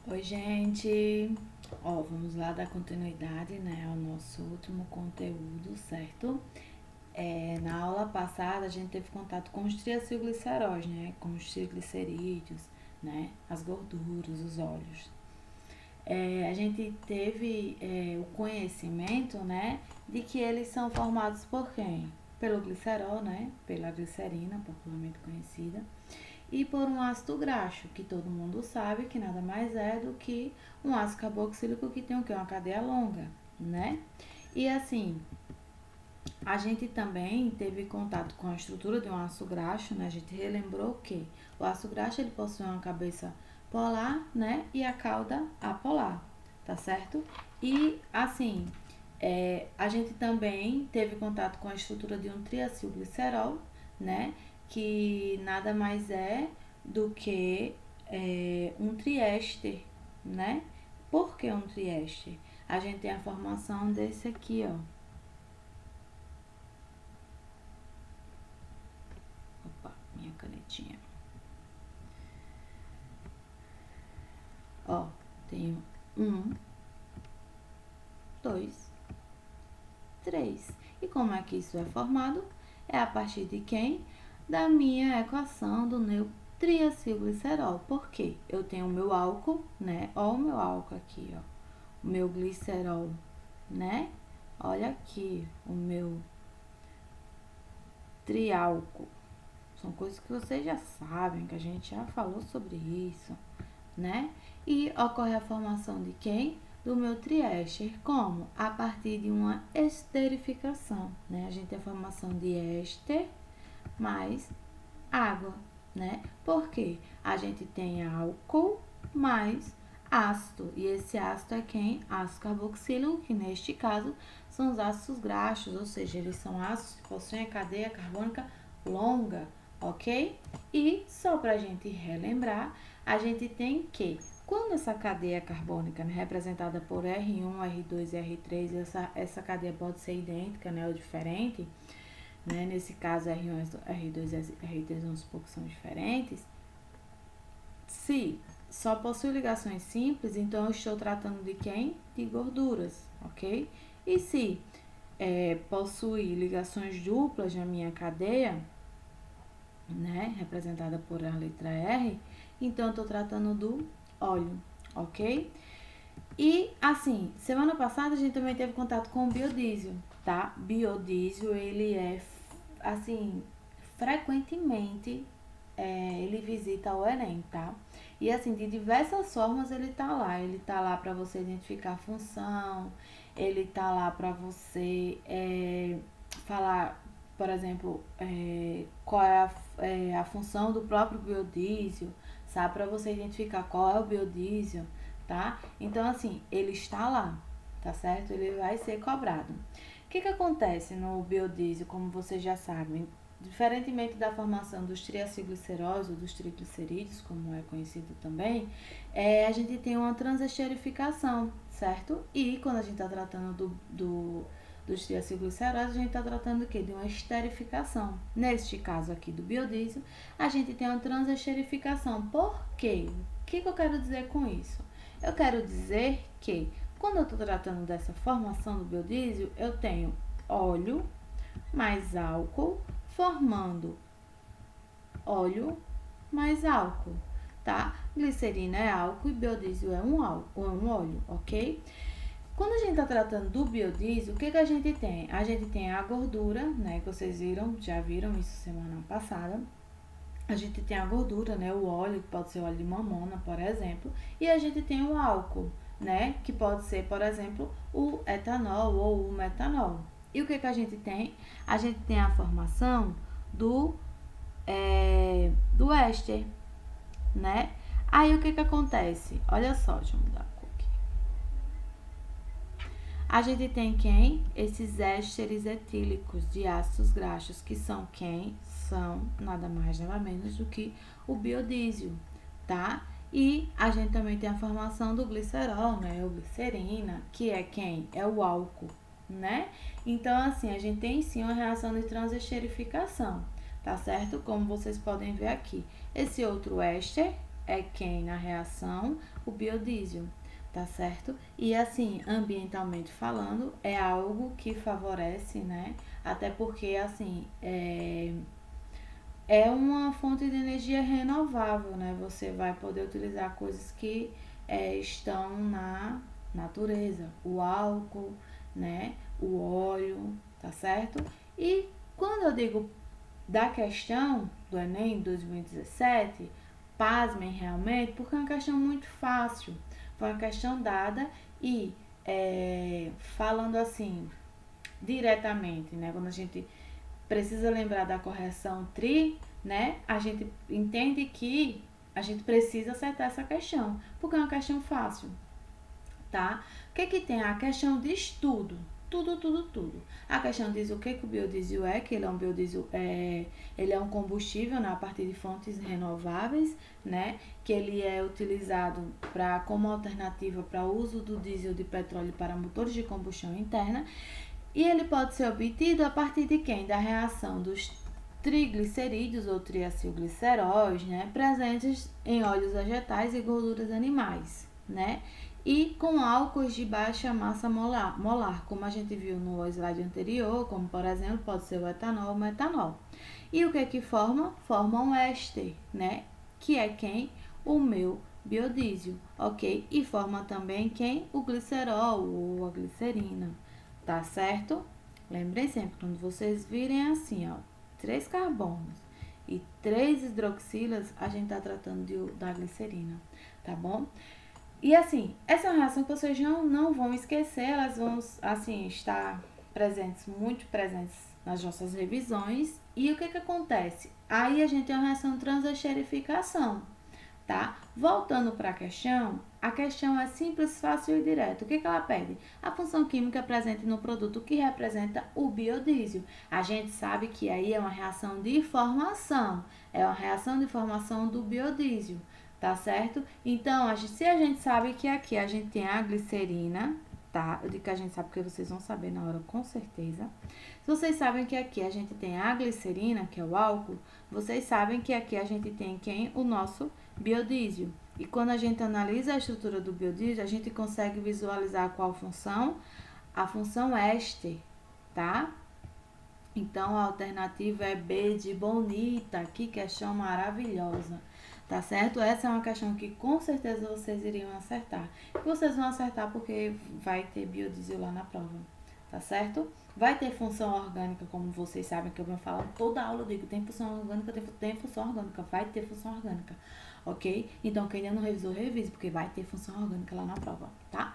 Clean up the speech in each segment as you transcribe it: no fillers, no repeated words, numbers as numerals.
Oi, gente. Ó, vamos lá dar continuidade, né, ao nosso último conteúdo, certo? Na aula passada a gente teve contato com os triacilgliceróis, né, com os triglicerídeos, né, as gorduras, os óleos. A gente teve o conhecimento, né, de que eles são formados por quem? Pelo glicerol, né, pela glicerina, popularmente conhecida, e por um ácido graxo, que todo mundo sabe que nada mais é do que um ácido carboxílico que tem o quê? Uma cadeia longa, né? E assim, a gente também teve contato com a estrutura de um ácido graxo, né? A gente relembrou que o ácido graxo ele possui uma cabeça polar, né? E a cauda apolar, tá certo? E assim, a gente também teve contato com a estrutura de um triacilglicerol, né? Que nada mais é do que um triéster, né? Por que um triéster? A gente tem a formação desse aqui, ó. Opa, minha canetinha. Ó, tenho um, dois, três. E como é que isso é formado? É a partir de quem? Da minha equação do meu triacilglicerol. Por quê? Eu tenho o meu álcool, né? Ó o meu álcool aqui, ó. O meu glicerol, né? Olha aqui o meu triálcool. São coisas que vocês já sabem, que a gente já falou sobre isso, né? E ocorre a formação de quem? Do meu triéster. Como? A partir de uma esterificação, né? A gente tem a formação de éster mais água, né? Por quê? A gente tem álcool mais ácido. E esse ácido é quem? Ácido carboxílico, que neste caso são os ácidos graxos, ou seja, eles são ácidos que possuem a cadeia carbônica longa, ok? E só para a gente relembrar, a gente tem que, quando essa cadeia carbônica, né, representada por R1, R2 e R3, essa cadeia pode ser idêntica, né, ou diferente, né? Nesse caso, R1, R2 e R3, vamos supor que são diferentes. Se só possui ligações simples, então eu estou tratando de quem? De gorduras, ok? E se possui ligações duplas na minha cadeia, né, representada por a letra R, então eu estou tratando do óleo, ok? E assim, semana passada a gente também teve contato com o biodiesel, tá? Biodiesel, ele é assim, frequentemente ele visita o Enem, tá? E assim, de diversas formas ele tá lá. Ele tá lá para você identificar a função, ele tá lá para você falar, por exemplo, qual é a função do próprio biodiesel, sabe? Para você identificar qual é o biodiesel, tá? Então, assim, ele está lá, tá certo? Ele vai ser cobrado. O que acontece no biodiesel, como vocês já sabem? Diferentemente da formação dos triacilgliceróis ou dos triglicerídeos, como é conhecido também, a gente tem uma transesterificação, certo? E quando a gente está tratando dos triacilgliceróis, a gente está tratando do quê? De uma esterificação. Neste caso aqui do biodiesel, a gente tem uma transesterificação. Por quê? O que eu quero dizer com isso? Eu quero dizer que quando eu estou tratando dessa formação do biodiesel, eu tenho óleo mais álcool formando óleo mais álcool, tá? Glicerina é álcool e biodiesel é um óleo, ok? Quando a gente está tratando do biodiesel, o que a gente tem? A gente tem a gordura, né? Que vocês já viram isso semana passada. A gente tem a gordura, né? O óleo, que pode ser óleo de mamona, por exemplo. E a gente tem o álcool, né? Que pode ser, por exemplo, o etanol ou o metanol. E o que a gente tem? A gente tem a formação do éster, né? Aí o que acontece? Olha só, deixa eu mudar a cor aqui. A gente tem quem? Esses ésteres etílicos de ácidos graxos, que são quem? São nada mais, nada menos do que o biodiesel, tá? E a gente também tem a formação do glicerol, né? O glicerina, que é quem? É o álcool, né? Então, assim, a gente tem sim uma reação de transesterificação, tá certo? Como vocês podem ver aqui. Esse outro éster é quem na reação? O biodiesel, tá certo? E assim, ambientalmente falando, é algo que favorece, né? Até porque, assim, é uma fonte de energia renovável, né? Você vai poder utilizar coisas que estão na natureza, o álcool, né? O óleo, tá certo? E quando eu digo da questão do Enem 2017, pasmem realmente, porque é uma questão muito fácil. Foi uma questão dada e falando assim, diretamente, né? Quando a gente precisa lembrar da correção tri, né? A gente entende que a gente precisa acertar essa questão, porque é uma questão fácil, tá? O que que tem? A questão diz tudo. Tudo. A questão diz o que o biodiesel é, que ele é um biodiesel, ele é um combustível, né, a partir de fontes renováveis, né? Que ele é utilizado como alternativa para o uso do diesel de petróleo para motores de combustão interna. E ele pode ser obtido a partir de quem? Da reação dos triglicerídeos ou triacilgliceróis, né, presentes em óleos vegetais e gorduras animais, né? E com álcools de baixa massa molar, como a gente viu no slide anterior, como por exemplo pode ser o etanol ou o metanol. E o que forma? Forma um éster, né? Que é quem? O meu biodiesel, ok? E forma também quem? O glicerol ou a glicerina, tá certo? Lembrem sempre, quando vocês virem assim, ó, 3 carbonos e 3 hidroxilas, a gente tá tratando da glicerina, tá bom? E assim, essa é uma reação que vocês não vão esquecer, elas vão, assim, estar presentes, muito presentes nas nossas revisões. E o que acontece? Aí a gente tem uma reação de transesterificação, tá? Voltando para a questão é simples, fácil e direta. O que ela pede? A função química presente no produto que representa o biodiesel. A gente sabe que aí é uma reação de formação, é uma reação de formação do biodiesel, tá certo? Então, se a gente sabe que aqui a gente tem a glicerina, tá? Eu digo que a gente sabe porque vocês vão saber na hora com certeza. Se vocês sabem que aqui a gente tem a glicerina, que é o álcool, vocês sabem que aqui a gente tem quem? O nosso biodiesel. E quando a gente analisa a estrutura do biodiesel, a gente consegue visualizar qual função? A função éster, tá? Então, a alternativa é B de bonita. Que questão maravilhosa, tá certo? Essa é uma questão que com certeza vocês iriam acertar. E vocês vão acertar porque vai ter biodiesel lá na prova, tá certo? Vai ter função orgânica, como vocês sabem que eu vou falar toda aula, eu digo, tem função orgânica, tem função orgânica, vai ter função orgânica, ok? Então, quem ainda não revisou, revise, porque vai ter função orgânica lá na prova, tá?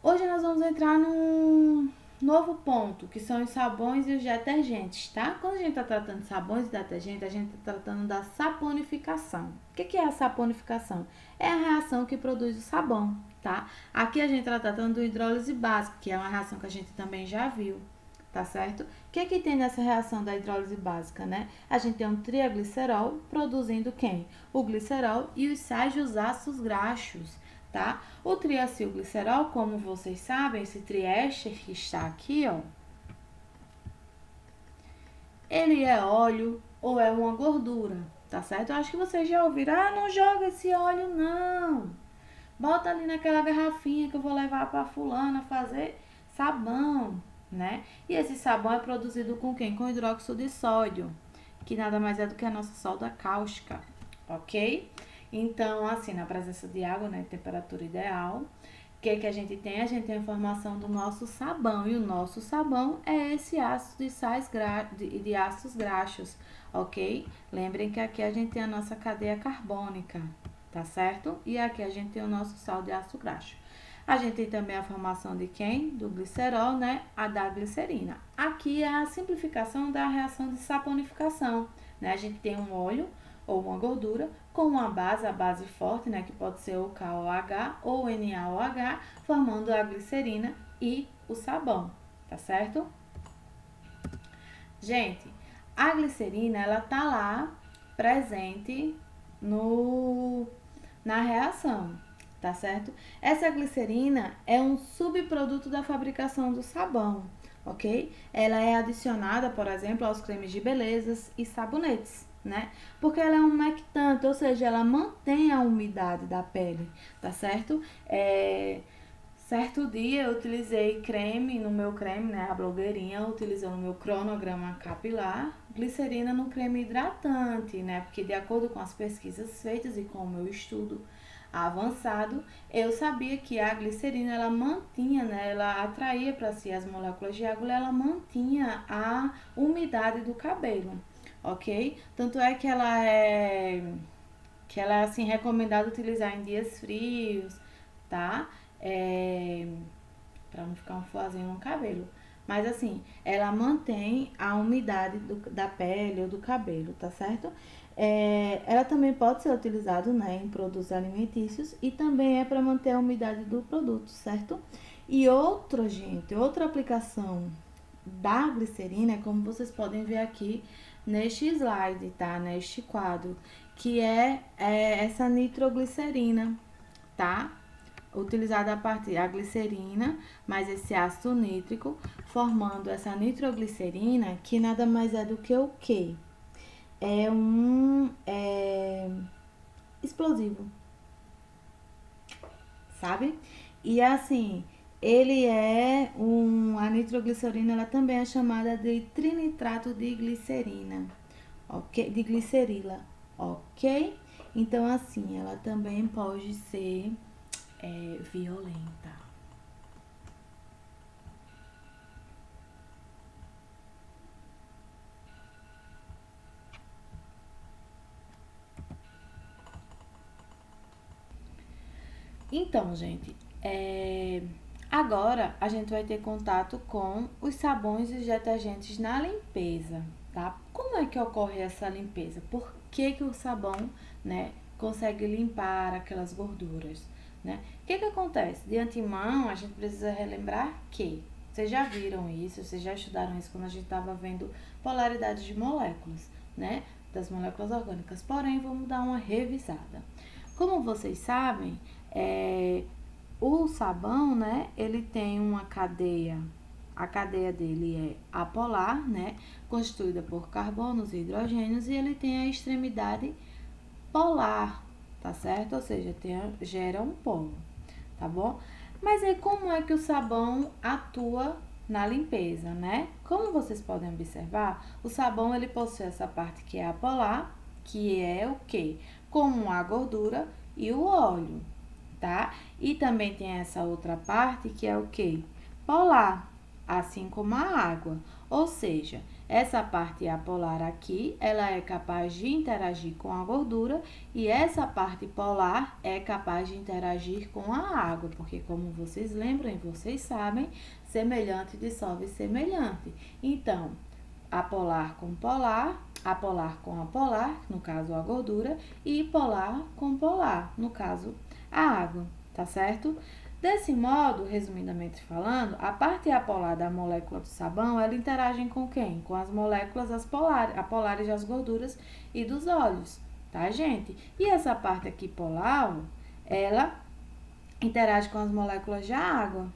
Hoje nós vamos entrar num novo ponto, que são os sabões e os detergentes, tá? Quando a gente está tratando de sabões e detergentes, a gente está tratando da saponificação. O que é a saponificação? É a reação que produz o sabão, tá? Aqui a gente está tratando do hidrólise básica, que é uma reação que a gente também já viu, tá certo? O que tem nessa reação da hidrólise básica, né? A gente tem um triaglicerol produzindo quem? O glicerol e os sais dos ácidos graxos, tá? O triacilglicerol, como vocês sabem, esse triéster que está aqui, ó, ele é óleo ou é uma gordura, tá certo? Eu acho que vocês já ouviram, não joga esse óleo não, bota ali naquela garrafinha que eu vou levar para fulana fazer sabão, né? E esse sabão é produzido com quem? Com hidróxido de sódio, que nada mais é do que a nossa soda cáustica, ok? Então, assim, na presença de água, né, temperatura ideal, o que a gente tem? A gente tem a formação do nosso sabão, e o nosso sabão é esse ácido de ácidos graxos, ok? Lembrem que aqui a gente tem a nossa cadeia carbônica, tá certo? E aqui a gente tem o nosso sal de ácido graxo. A gente tem também a formação de quem? Do glicerol, né? A da glicerina. Aqui é a simplificação da reação de saponificação, né? A gente tem um óleo ou uma gordura com uma base, a base forte, né? Que pode ser o KOH ou NaOH, formando a glicerina e o sabão, tá certo? Gente, a glicerina, ela tá lá presente na reação, tá certo? Essa glicerina é um subproduto da fabricação do sabão, ok? Ela é adicionada, por exemplo, aos cremes de belezas e sabonetes, né? Porque ela é um umectante, ou seja, ela mantém a umidade da pele, tá certo? Certo dia eu utilizei creme no meu creme, né? A blogueirinha utilizou no meu cronograma capilar glicerina no creme hidratante, né? Porque de acordo com as pesquisas feitas e com o meu estudo avançado, eu sabia que a glicerina ela mantinha, né? Ela atraía para si as moléculas de água, ela mantinha a umidade do cabelo, ok? Tanto é que ela é assim recomendada utilizar em dias frios, tá? Para não ficar um fuazinho no cabelo. Mas assim, ela mantém a umidade da pele ou do cabelo, tá certo? Ela também pode ser utilizada, né, em produtos alimentícios e também é para manter a umidade do produto, certo? E outra aplicação da glicerina é como vocês podem ver aqui neste slide, tá? Neste quadro, que é essa nitroglicerina, tá? Utilizada a partir da glicerina, mais esse ácido nítrico, formando essa nitroglicerina, que nada mais é do que o quê? É um explosivo, sabe? E assim, a nitroglicerina, ela também é chamada de trinitrato de glicerina, ok? De glicerila, ok? Então, assim, ela também pode ser violenta. Então, gente, agora a gente vai ter contato com os sabões e os detergentes na limpeza, tá? Como é que ocorre essa limpeza? Por que o sabão, né, consegue limpar aquelas gorduras, né? O que acontece? De antemão, a gente precisa relembrar que vocês já viram isso, vocês já estudaram isso quando a gente estava vendo polaridades de moléculas, né? Das moléculas orgânicas. Porém, vamos dar uma revisada. Como vocês sabem, o sabão, né, ele tem uma cadeia, a cadeia dele é apolar, né, constituída por carbonos e hidrogênios, e ele tem a extremidade polar, tá certo? Ou seja, gera um polo, tá bom? Mas aí como é que o sabão atua na limpeza, né? Como vocês podem observar, o sabão ele possui essa parte que é apolar, que é o quê? Como a gordura e o óleo, tá? E também tem essa outra parte que é o quê? Polar, assim como a água. Ou seja, essa parte apolar aqui, ela é capaz de interagir com a gordura e essa parte polar é capaz de interagir com a água, porque como vocês lembram e vocês sabem, semelhante dissolve semelhante. Então, apolar com apolar, no caso a gordura, e polar com polar, no caso a água, tá certo? Desse modo, resumidamente falando, a parte apolar da molécula do sabão, ela interage com quem? Com as moléculas apolares das gorduras e dos óleos, tá, gente? E essa parte aqui polar, ela interage com as moléculas de água,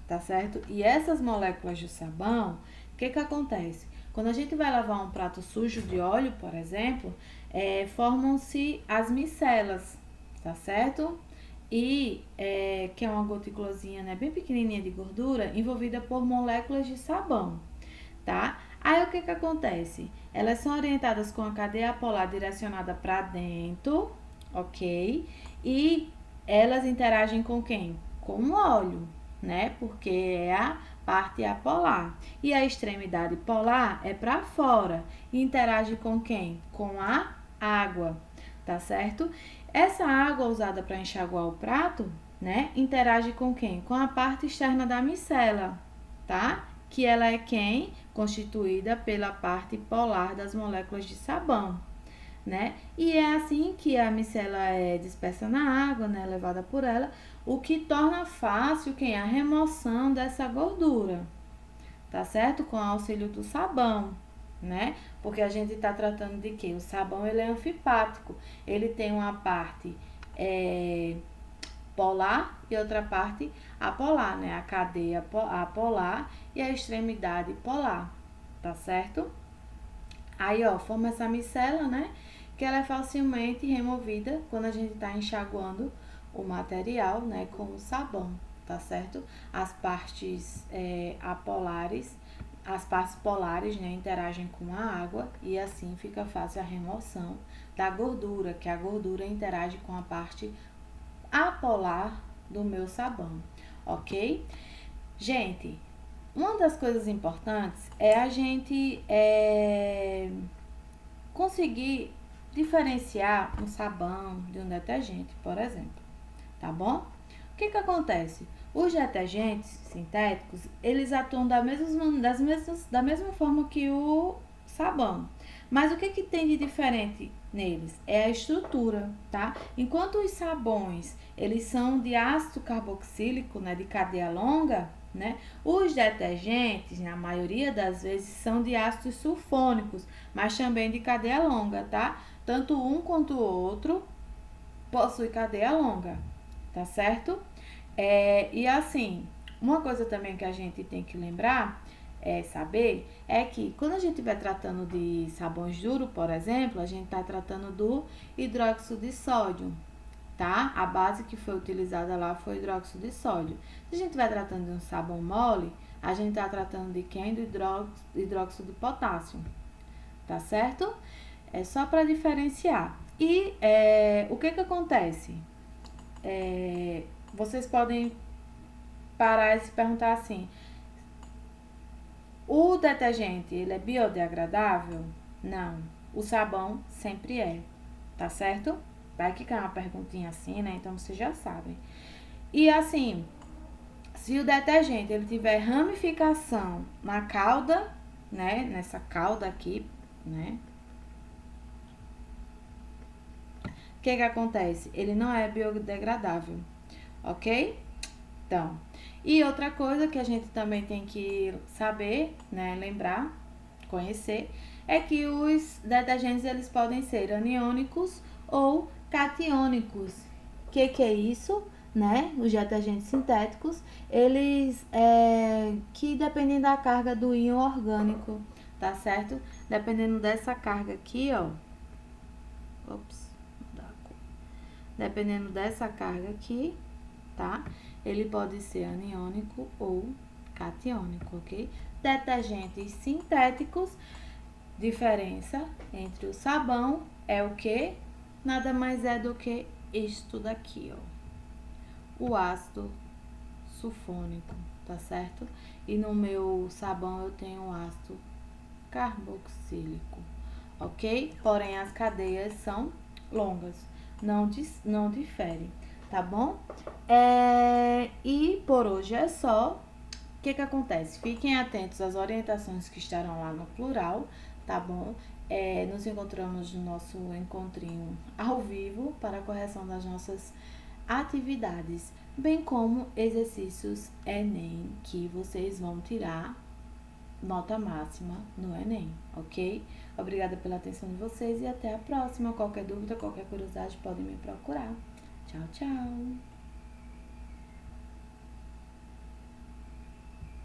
tá certo? E essas moléculas do sabão, o que acontece? Quando a gente vai lavar um prato sujo de óleo, por exemplo, formam-se as micelas, tá certo? E que é uma gotículazinha, né, bem pequenininha de gordura, envolvida por moléculas de sabão, tá? Aí o que acontece? Elas são orientadas com a cadeia polar direcionada para dentro, ok? E elas interagem com quem? Com o óleo, né? Porque é a parte apolar. E a extremidade polar é para fora e interage com quem? Com a água, tá certo? Essa água usada para enxaguar o prato, né, interage com quem? Com a parte externa da micela, tá? Que ela é quem? Constituída pela parte polar das moléculas de sabão, né? E é assim que a micela é dispersa na água, né, levada por ela, o que torna fácil quem? A remoção dessa gordura, tá certo? Com o auxílio do sabão, né? Porque a gente está tratando de quê? O sabão ele é anfipático, ele tem uma parte polar e outra parte apolar, né? A cadeia apolar e a extremidade polar, tá certo? Aí, ó, forma essa micela, né? Que ela é facilmente removida quando a gente tá enxaguando o material, né? Com o sabão, tá certo? As partes apolares, as partes polares, né? Interagem com a água e assim fica fácil a remoção da gordura, que a gordura interage com a parte apolar do meu sabão, ok? Gente, uma das coisas importantes é a gente conseguir diferenciar um sabão de um detergente, por exemplo, tá bom? O que que acontece? Os detergentes sintéticos, eles atuam da mesma forma que o sabão. Mas o que que tem de diferente neles? É a estrutura, tá? Enquanto os sabões, eles são de ácido carboxílico, né, de cadeia longa, né? Os detergentes, na maioria das vezes, são de ácidos sulfônicos, mas também de cadeia longa, tá? Tanto um quanto o outro possui cadeia longa, tá certo? E assim, uma coisa também que a gente tem que lembrar, saber, é que quando a gente estiver tratando de sabões duros, por exemplo, a gente está tratando do hidróxido de sódio, tá? A base que foi utilizada lá foi hidróxido de sódio. Se a gente estiver tratando de um sabão mole, a gente está tratando de quem? Do hidróxido de potássio, tá certo? É só para diferenciar. E o que que acontece? Vocês podem parar e se perguntar assim: o detergente, ele é biodegradável? Não. O sabão sempre é, tá certo? Vai que cai uma perguntinha assim, né? Então vocês já sabem. E assim, se o detergente ele tiver ramificação na cauda, né? Nessa cauda aqui, né? O que que acontece? Ele não é biodegradável, ok? Então, e outra coisa que a gente também tem que saber, né, lembrar, conhecer, é que os detergentes eles podem ser aniônicos ou catiônicos. O que é isso? Né? Os detergentes sintéticos, eles que dependem da carga do íon orgânico, tá certo? Dependendo dessa carga aqui, ó. Ops, dependendo dessa carga aqui, tá? Ele pode ser aniônico ou catiônico, ok? Detergentes sintéticos, diferença entre o sabão é o que? Nada mais é do que isto daqui, ó. O ácido sulfônico, tá certo? E no meu sabão eu tenho o ácido carboxílico, ok? Porém, as cadeias são longas, não diferem, tá bom? E por hoje é só. O que que acontece? Fiquem atentos às orientações que estarão lá no plural, tá bom? Nos encontramos no nosso encontrinho ao vivo para a correção das nossas atividades, bem como exercícios Enem que vocês vão tirar nota máxima no Enem, ok? Obrigada pela atenção de vocês e até a próxima. Qualquer dúvida, qualquer curiosidade, podem me procurar. Tchau, tchau!